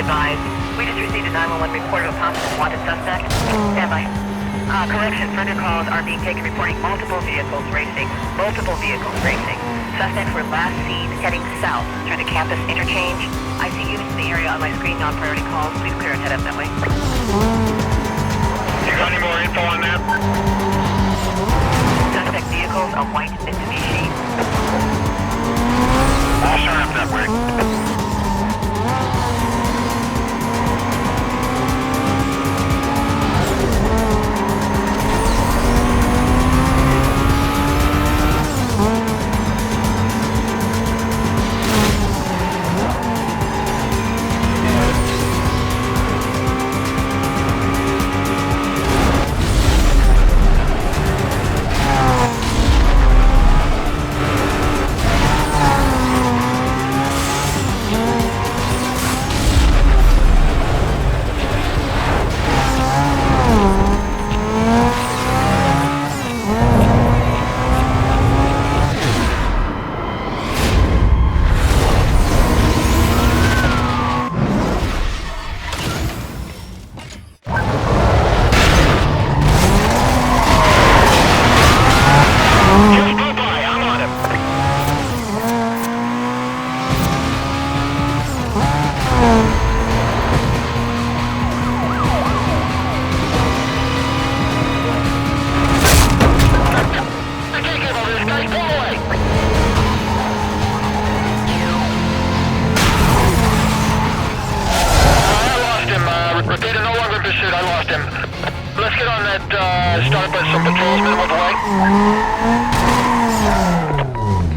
advised. We just received a 911 report of a possible wanted suspect. Stand by. Correction, further calls are being taken reporting multiple vehicles racing. Suspects were last seen heading south through the campus interchange. I see units in the area on my screen, non-priority calls. Please clear and head up that way. You got any more info on that? Suspect vehicles, a white Mitsubishi. I'll start up that way.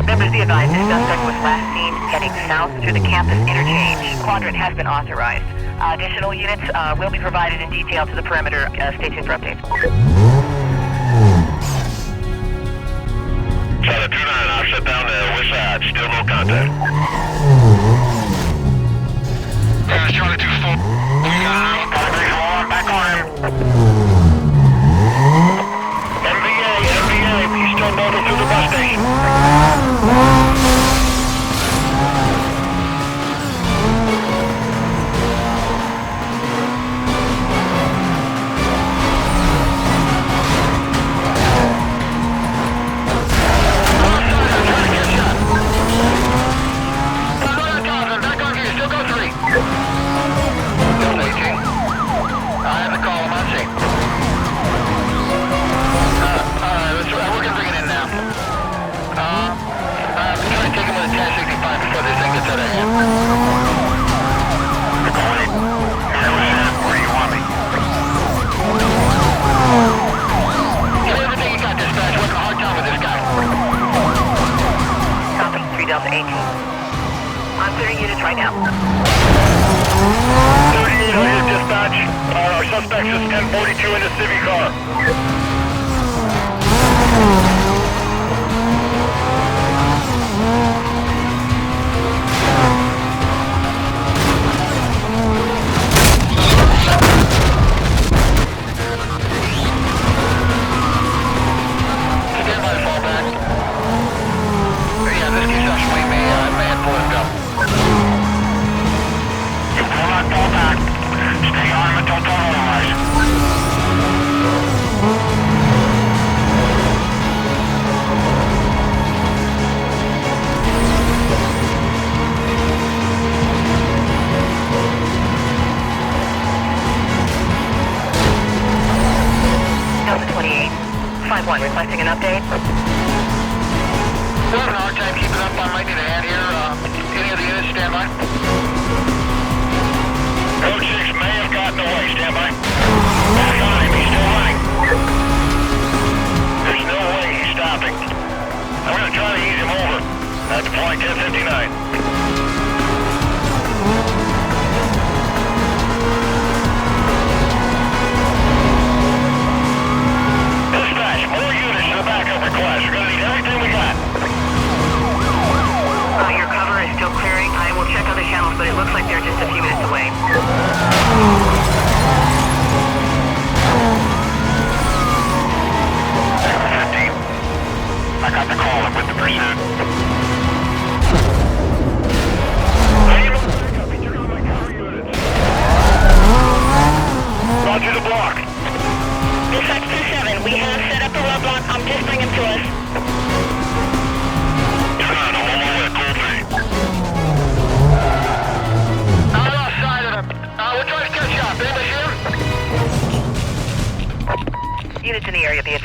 Members be advised, this suspect was last seen heading south through the campus interchange. Quadrant has been authorized. Additional units will be provided in detail to the perimeter. Stay tuned for updates. Charlie 29, I've shut down the west side. Still no contact. Charlie 24. We got him. Back on him. MVA, he's still motor through the bus station. Delta 18. I'm clearing units right now. 38 on your dispatch. Our suspect is 1042 in the Civic car. Requesting an update. We're having a hard time keeping up. I might need a hand here. Any of the units stand by? Code 6 may have gotten away. Stand by. Back on him. He's still running. There's no way he's stopping. I'm going to try to ease him over. Deploying 1059. We're gonna need everything we got. Your cover is still clearing. I will check other channels, but it looks like they're just a few minutes away. 15. I got the call. I'm with the pursuit.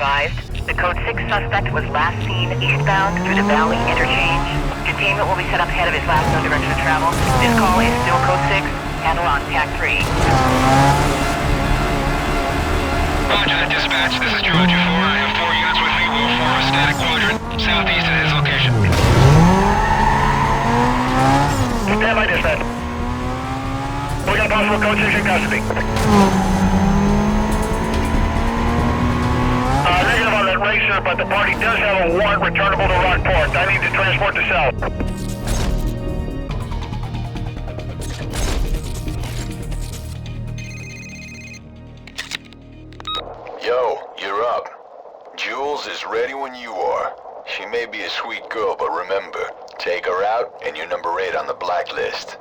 advised. The Code 6 suspect was last seen eastbound through the Valley Interchange. Containment will be set up ahead of his last known direction of travel. This call is still Code 6. Handle on TAC 3. Roger that, dispatch. This is Georgia 4. I have 4 units with me. We'll form a static quadrant southeast of his location. Stand by, dispatch. We got a possible Code 6 in custody. Negative on that racer, but the party does have a warrant returnable to Rockport. I need to transport to south. Yo, you're up. Jules is ready when you are. She may be a sweet girl, but remember, take her out and you're number 8 on the blacklist.